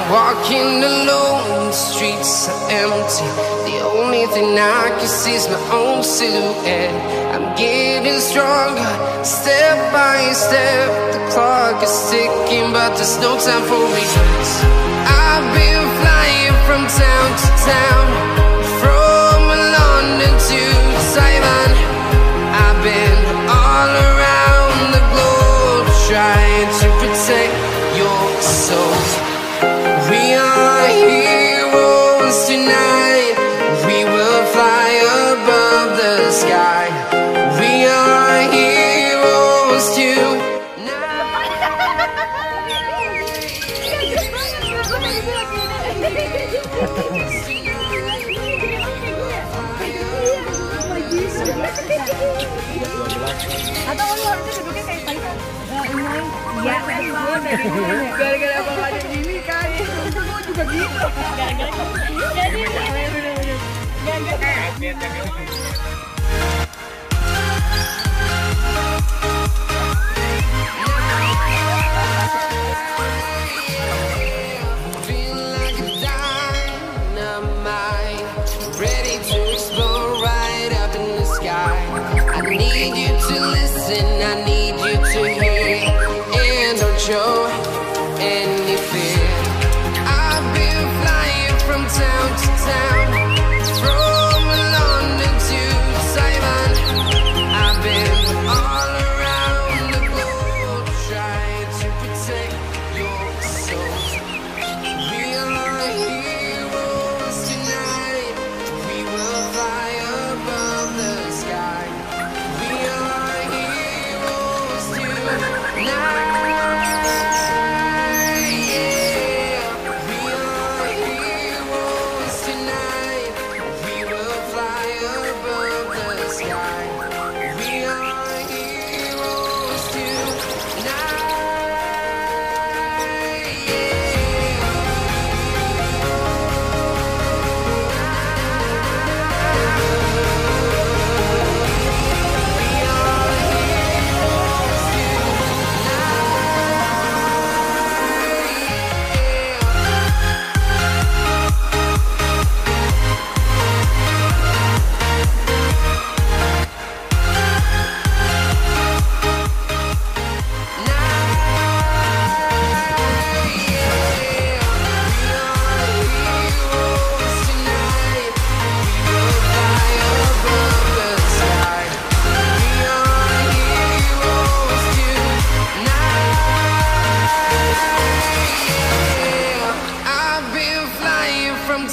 Walking alone, the streets are empty. The only thing I can see is my own silhouette. I'm getting stronger, step by step. The clock is ticking, but there's no time for regrets. I've been flying from town to town, from London to Taiwan. I've been all around the globe, trying to protect your soul. We are heroes tonight. We will fly above the sky. We are heroes tonight. Atau kalau harusnya duduknya kayak Python. Iya, gara-gara bawa ada gini kan. Gue juga gitu. Gara-gara jadi ready to explore right up in the sky. I need you to listen, I need you to hear, and don't show any fear. I've been flying from town to town, from London to Taiwan. I've been all around the globe, trying to protect your soul. We are heroes tonight. We will fly above the sky. We are heroes tonight. Yeah. We are heroes tonight. We will fly above the sky. We are heroes tonight.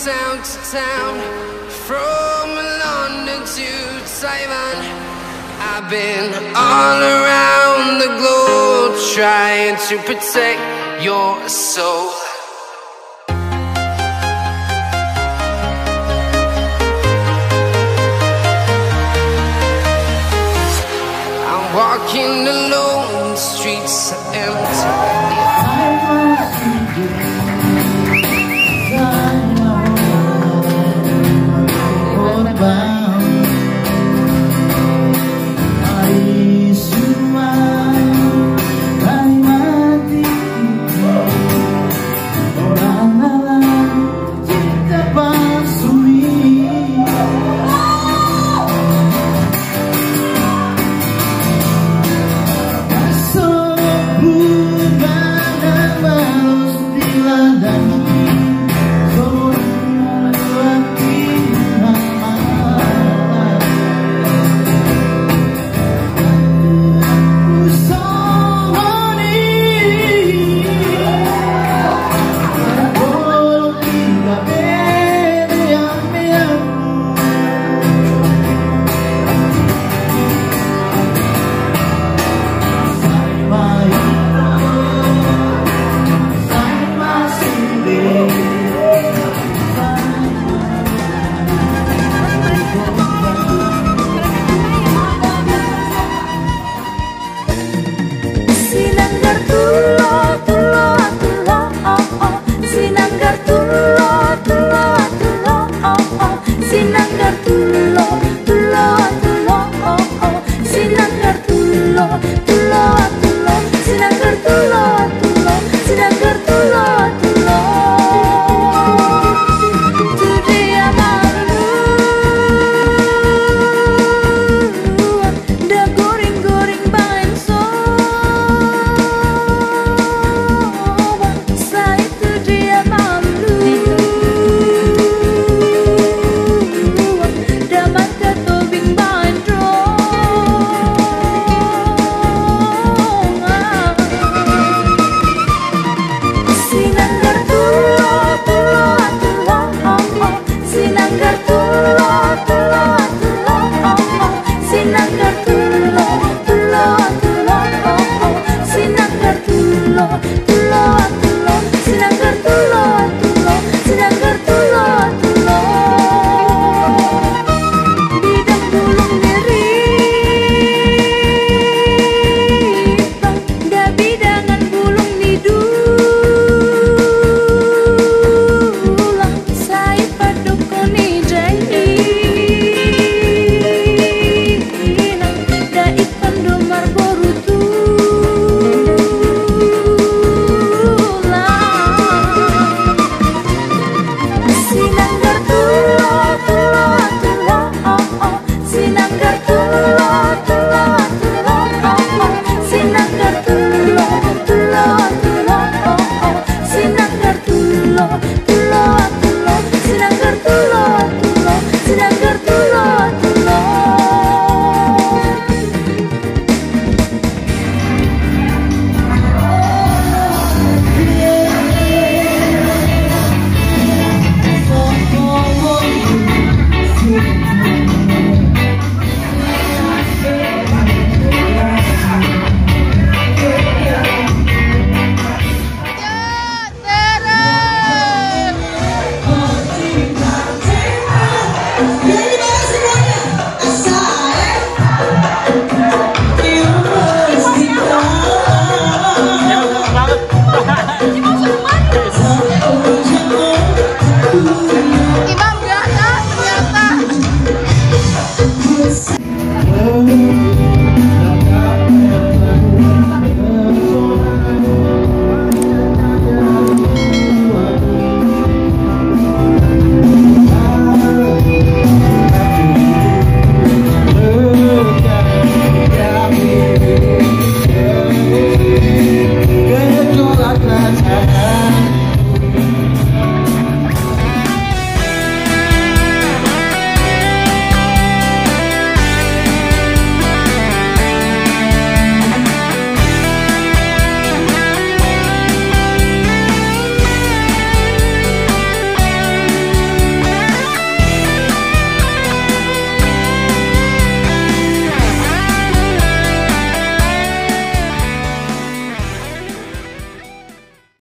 Town to town, from London to Taiwan. I've been all around the globe, trying to protect your soul. I'm walking alone, the streets are empty.